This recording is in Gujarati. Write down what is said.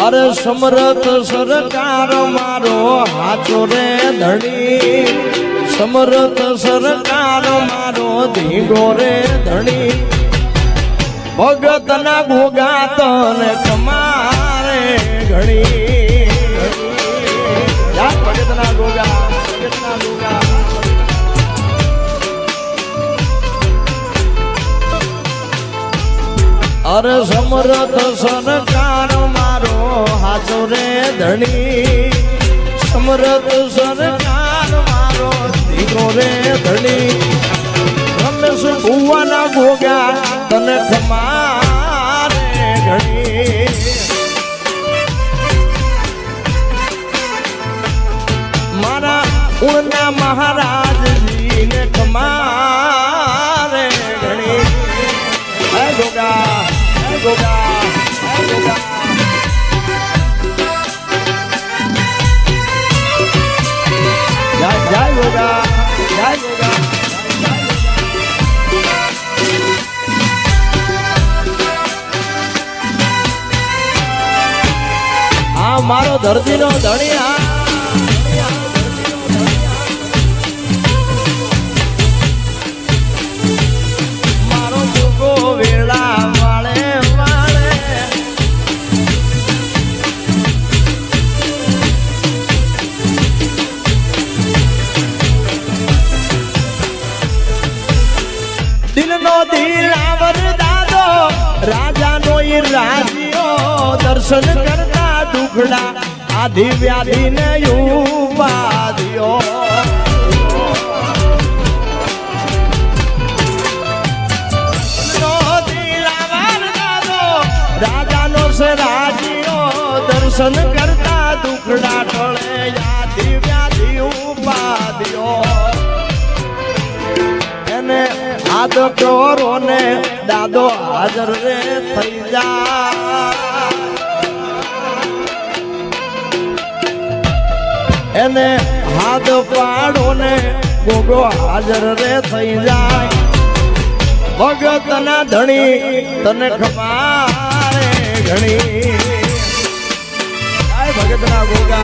અરે સમરથ સરકાર મારો હાચો રે ધણી, સમરથ સરકાર મારો ધીંગો રે ધણી, ભગત ના ભોગા તને ખમારે ઘણી, ભગત ના ભોગા, ભગત ના ભોગા. અરે સમરથ સરકાર મારો હાચો રે ધણી, સમરથ સરકાર મારો ધીંગો રે ધણી, રમેશ ભુવાના ભોગા તને ખમારે ઘણી, મારા ઉણના મહારાજજી ને ખમારે ઘણી. હે ગોગા, હે ગોગા, હે ગોગા. જય જય ગોગા, જય ગોગા. આ મારો ધરતીનો ધણી, મારો જોગો વેળા વાળે વાળે, દિલનો દિલાવર દાદો રાજાનો ઈ રાજીઓ, દર્શન કરતા દુખડા આધિ વ્યાધિ ને ઉપાધિઓ, રાજાનો છે રાજીઓ, દર્શન કરતા દુખડા ટળે આધિ વ્યાધિ ઉપાધિઓ, એને આદ કરો ને દાદો હાજર રે થઈ જા, એને હાથ પાડો ને ગોગો હાજર રે થઈ જાય, ભગત ના ધણી તને ખમારે ઘણી. ભગત ના ગોગા.